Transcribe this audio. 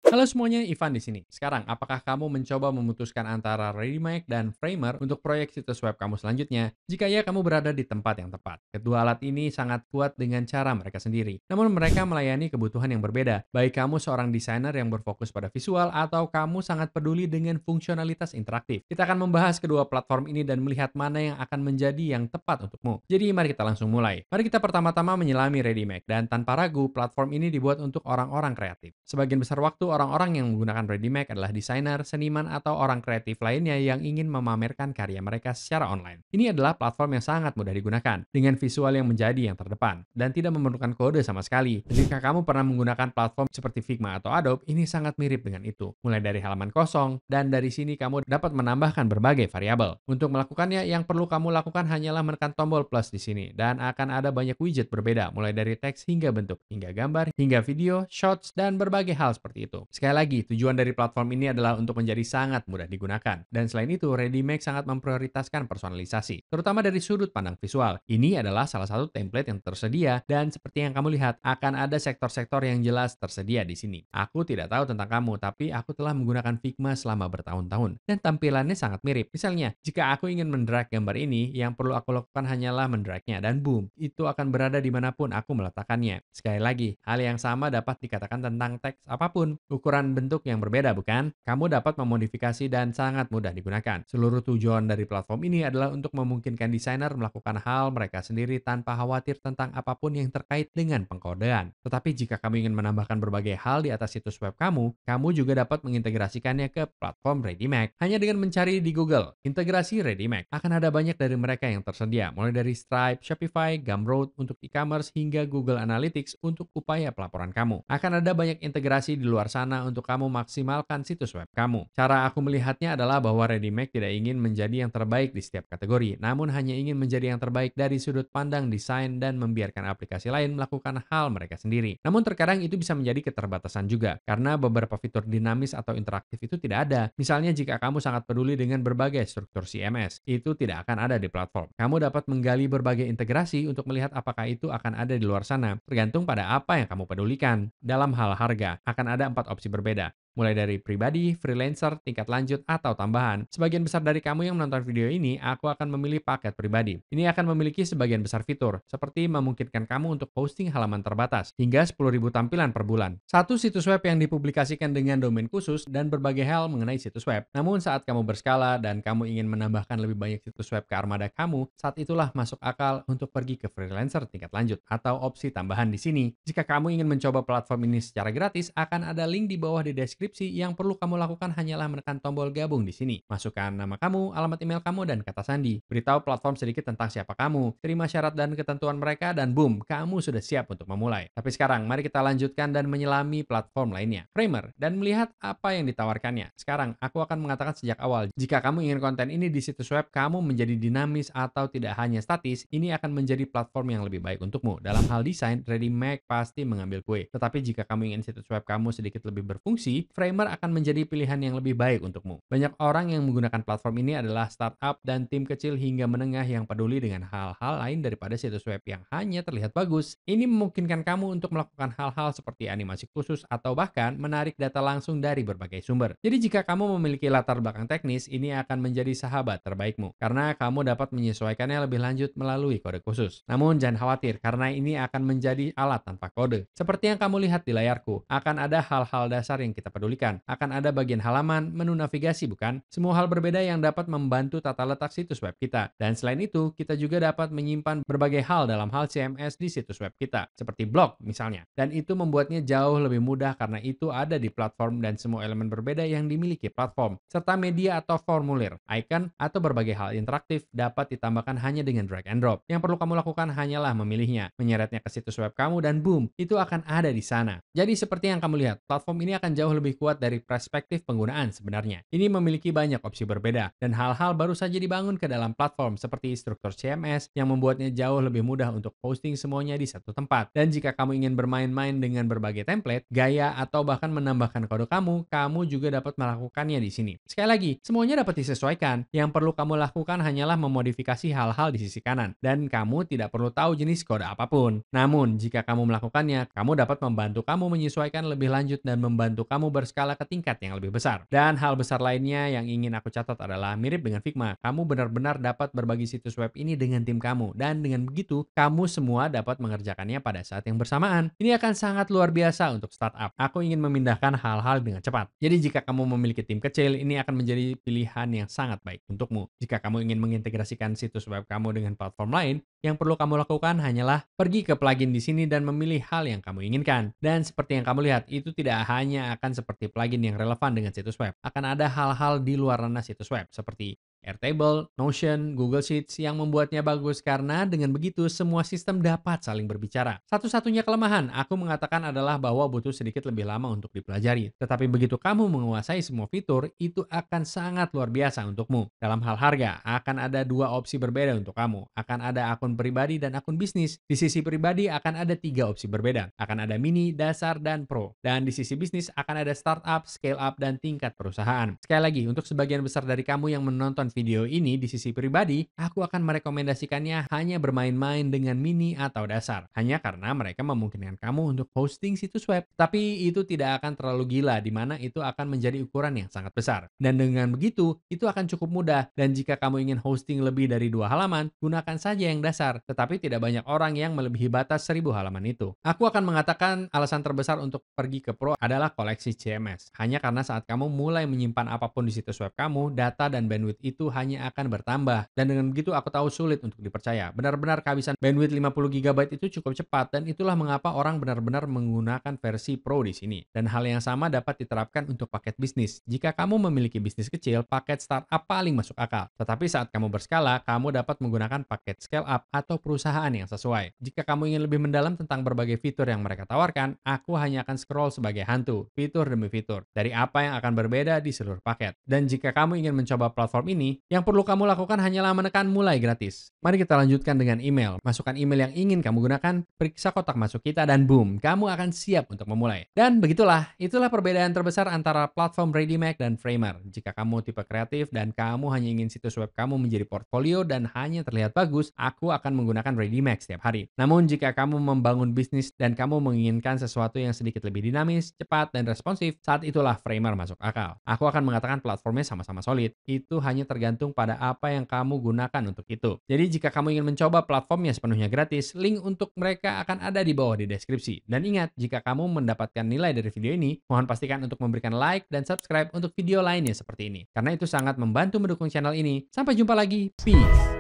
Halo semuanya, Ivan di sini. Sekarang, apakah kamu mencoba memutuskan antara ReadyMake dan Framer untuk proyek situs web kamu selanjutnya? Jika ya, kamu berada di tempat yang tepat. Kedua alat ini sangat kuat dengan cara mereka sendiri. Namun mereka melayani kebutuhan yang berbeda. Baik kamu seorang desainer yang berfokus pada visual atau kamu sangat peduli dengan fungsionalitas interaktif. Kita akan membahas kedua platform ini dan melihat mana yang akan menjadi yang tepat untukmu. Jadi mari kita langsung mulai. Mari kita pertama-tama menyelami ReadyMake dan tanpa ragu platform ini dibuat untuk orang-orang kreatif. Sebagian besar waktu orang-orang yang menggunakan ReadyMake adalah desainer, seniman, atau orang kreatif lainnya yang ingin memamerkan karya mereka secara online. Ini adalah platform yang sangat mudah digunakan, dengan visual yang menjadi yang terdepan, dan tidak memerlukan kode sama sekali. Jika kamu pernah menggunakan platform seperti Figma atau Adobe, ini sangat mirip dengan itu. Mulai dari halaman kosong, dan dari sini kamu dapat menambahkan berbagai variabel. Untuk melakukannya, yang perlu kamu lakukan hanyalah menekan tombol plus di sini, dan akan ada banyak widget berbeda, mulai dari teks hingga bentuk, hingga gambar, hingga video, shots, dan berbagai hal seperti itu. Sekali lagi, tujuan dari platform ini adalah untuk menjadi sangat mudah digunakan. Dan selain itu, ReadyMake sangat memprioritaskan personalisasi, terutama dari sudut pandang visual. Ini adalah salah satu template yang tersedia, dan seperti yang kamu lihat, akan ada sektor-sektor yang jelas tersedia di sini. Aku tidak tahu tentang kamu, tapi aku telah menggunakan Figma selama bertahun-tahun, dan tampilannya sangat mirip. Misalnya, jika aku ingin mendrag gambar ini, yang perlu aku lakukan hanyalah mendragnya, dan boom, itu akan berada dimanapun aku meletakkannya. Sekali lagi, hal yang sama dapat dikatakan tentang teks apapun. Ukuran bentuk yang berbeda, bukan? Kamu dapat memodifikasi dan sangat mudah digunakan. Seluruh tujuan dari platform ini adalah untuk memungkinkan desainer melakukan hal mereka sendiri tanpa khawatir tentang apapun yang terkait dengan pengkodean. Tetapi jika kamu ingin menambahkan berbagai hal di atas situs web kamu juga dapat mengintegrasikannya ke platform ReadyMake. Hanya dengan mencari di Google, integrasi ReadyMake, akan ada banyak dari mereka yang tersedia, mulai dari Stripe, Shopify, Gumroad untuk e-commerce, hingga Google Analytics untuk upaya pelaporan kamu. Akan ada banyak integrasi di luar sana untuk kamu maksimalkan situs web kamu. Cara aku melihatnya adalah bahwa ReadyMake tidak ingin menjadi yang terbaik di setiap kategori, namun hanya ingin menjadi yang terbaik dari sudut pandang desain dan membiarkan aplikasi lain melakukan hal mereka sendiri. Namun terkadang itu bisa menjadi keterbatasan juga, karena beberapa fitur dinamis atau interaktif itu tidak ada. Misalnya jika kamu sangat peduli dengan berbagai struktur CMS, itu tidak akan ada di platform. Kamu dapat menggali berbagai integrasi untuk melihat apakah itu akan ada di luar sana, tergantung pada apa yang kamu pedulikan. Dalam hal harga, akan ada 4 opsi berbeda, mulai dari pribadi, freelancer, tingkat lanjut, atau tambahan. Sebagian besar dari kamu yang menonton video ini, aku akan memilih paket pribadi. Ini akan memiliki sebagian besar fitur, seperti memungkinkan kamu untuk posting halaman terbatas, hingga 10.000 tampilan per bulan. Satu situs web yang dipublikasikan dengan domain khusus dan berbagai hal mengenai situs web. Namun saat kamu berskala dan kamu ingin menambahkan lebih banyak situs web ke armada kamu, saat itulah masuk akal untuk pergi ke freelancer tingkat lanjut, atau opsi tambahan di sini. Jika kamu ingin mencoba platform ini secara gratis, akan ada link di bawah di deskripsi. Yang perlu kamu lakukan hanyalah menekan tombol gabung di sini. Masukkan nama kamu, alamat email kamu, dan kata sandi. Beritahu platform sedikit tentang siapa kamu, terima syarat dan ketentuan mereka, dan boom, kamu sudah siap untuk memulai. Tapi sekarang, mari kita lanjutkan dan menyelami platform lainnya, Framer, dan melihat apa yang ditawarkannya. Sekarang, aku akan mengatakan sejak awal, jika kamu ingin konten ini di situs web kamu menjadi dinamis atau tidak hanya statis, ini akan menjadi platform yang lebih baik untukmu. Dalam hal desain, ReadyMake pasti mengambil kue. Tetapi jika kamu ingin situs web kamu sedikit lebih berfungsi, Framer akan menjadi pilihan yang lebih baik untukmu. Banyak orang yang menggunakan platform ini adalah startup dan tim kecil hingga menengah yang peduli dengan hal-hal lain daripada situs web yang hanya terlihat bagus. Ini memungkinkan kamu untuk melakukan hal-hal seperti animasi khusus atau bahkan menarik data langsung dari berbagai sumber. Jadi jika kamu memiliki latar belakang teknis, ini akan menjadi sahabat terbaikmu karena kamu dapat menyesuaikannya lebih lanjut melalui kode khusus. Namun jangan khawatir karena ini akan menjadi alat tanpa kode. Seperti yang kamu lihat di layarku, akan ada hal-hal dasar yang kita pedulikan. Akan ada bagian halaman, menu navigasi bukan? Semua hal berbeda yang dapat membantu tata letak situs web kita. Dan selain itu, kita juga dapat menyimpan berbagai hal dalam hal CMS di situs web kita, seperti blog misalnya. Dan itu membuatnya jauh lebih mudah karena itu ada di platform dan semua elemen berbeda yang dimiliki platform, serta media atau formulir, icon, atau berbagai hal interaktif dapat ditambahkan hanya dengan drag and drop. Yang perlu kamu lakukan hanyalah memilihnya, menyeretnya ke situs web kamu, dan boom, itu akan ada di sana. Jadi seperti yang kamu lihat, platform ini akan jauh lebih kuat dari perspektif penggunaan sebenarnya. Ini memiliki banyak opsi berbeda, dan hal-hal baru saja dibangun ke dalam platform seperti struktur CMS yang membuatnya jauh lebih mudah untuk posting semuanya di satu tempat. Dan jika kamu ingin bermain-main dengan berbagai template, gaya, atau bahkan menambahkan kode kamu juga dapat melakukannya di sini. Sekali lagi, semuanya dapat disesuaikan. Yang perlu kamu lakukan hanyalah memodifikasi hal-hal di sisi kanan, dan kamu tidak perlu tahu jenis kode apapun. Namun, jika kamu melakukannya, kamu dapat membantu kamu menyesuaikan lebih lanjut dan membantu kamu berskala ke tingkat yang lebih besar. Dan hal besar lainnya yang ingin aku catat adalah mirip dengan Figma, kamu benar-benar dapat berbagi situs web ini dengan tim kamu, dan dengan begitu kamu semua dapat mengerjakannya pada saat yang bersamaan. Ini akan sangat luar biasa untuk startup. Aku ingin memindahkan hal-hal dengan cepat. Jadi jika kamu memiliki tim kecil, ini akan menjadi pilihan yang sangat baik untukmu. Jika kamu ingin mengintegrasikan situs web kamu dengan platform lain, yang perlu kamu lakukan hanyalah pergi ke plugin di sini dan memilih hal yang kamu inginkan. Dan seperti yang kamu lihat, itu tidak hanya akan seperti plugin yang relevan dengan situs web. Akan ada hal-hal di luar ranah situs web seperti Airtable, Notion, Google Sheets yang membuatnya bagus karena dengan begitu semua sistem dapat saling berbicara. Satu-satunya kelemahan aku mengatakan adalah bahwa butuh sedikit lebih lama untuk dipelajari. Tetapi begitu kamu menguasai semua fitur, itu akan sangat luar biasa untukmu. Dalam hal harga, akan ada dua opsi berbeda untuk kamu. Akan ada akun pribadi dan akun bisnis. Di sisi pribadi akan ada tiga opsi berbeda. Akan ada mini, dasar, dan pro. Dan di sisi bisnis akan ada startup, scale up, dan tingkat perusahaan. Sekali lagi, untuk sebagian besar dari kamu yang menonton video ini di sisi pribadi, aku akan merekomendasikannya hanya bermain-main dengan mini atau dasar. Hanya karena mereka memungkinkan kamu untuk hosting situs web. Tapi itu tidak akan terlalu gila, di mana itu akan menjadi ukuran yang sangat besar. Dan dengan begitu, itu akan cukup mudah. Dan jika kamu ingin hosting lebih dari 2 halaman, gunakan saja yang dasar. Tetapi tidak banyak orang yang melebihi batas 1000 halaman itu. Aku akan mengatakan alasan terbesar untuk pergi ke pro adalah koleksi CMS. Hanya karena saat kamu mulai menyimpan apapun di situs web kamu, data dan bandwidth itu hanya akan bertambah. Dan dengan begitu aku tahu sulit untuk dipercaya. Benar-benar kehabisan bandwidth 50 GB itu cukup cepat, dan itulah mengapa orang benar-benar menggunakan versi pro di sini. Dan hal yang sama dapat diterapkan untuk paket bisnis. Jika kamu memiliki bisnis kecil, paket startup paling masuk akal. Tetapi saat kamu berskala, kamu dapat menggunakan paket scale up atau perusahaan yang sesuai. Jika kamu ingin lebih mendalam tentang berbagai fitur yang mereka tawarkan, aku hanya akan scroll sebagai hantu, fitur demi fitur, dari apa yang akan berbeda di seluruh paket. Dan jika kamu ingin mencoba platform ini, yang perlu kamu lakukan hanyalah menekan mulai gratis. Mari kita lanjutkan dengan email. Masukkan email yang ingin kamu gunakan, periksa kotak masuk kita, dan boom, kamu akan siap untuk memulai. Dan itulah perbedaan terbesar antara platform ReadyMac dan Framer. Jika kamu tipe kreatif dan kamu hanya ingin situs web kamu menjadi portfolio dan hanya terlihat bagus, aku akan menggunakan ReadyMac setiap hari. Namun jika kamu membangun bisnis dan kamu menginginkan sesuatu yang sedikit lebih dinamis, cepat, dan responsif, saat itulah Framer masuk akal. Aku akan mengatakan platformnya sama-sama solid. Itu hanya tergantung pada apa yang kamu gunakan untuk itu. Jadi jika kamu ingin mencoba platformnya sepenuhnya gratis, link untuk mereka akan ada di bawah di deskripsi. Dan ingat, jika kamu mendapatkan nilai dari video ini, mohon pastikan untuk memberikan like dan subscribe untuk video lainnya seperti ini. Karena itu sangat membantu mendukung channel ini. Sampai jumpa lagi. Peace.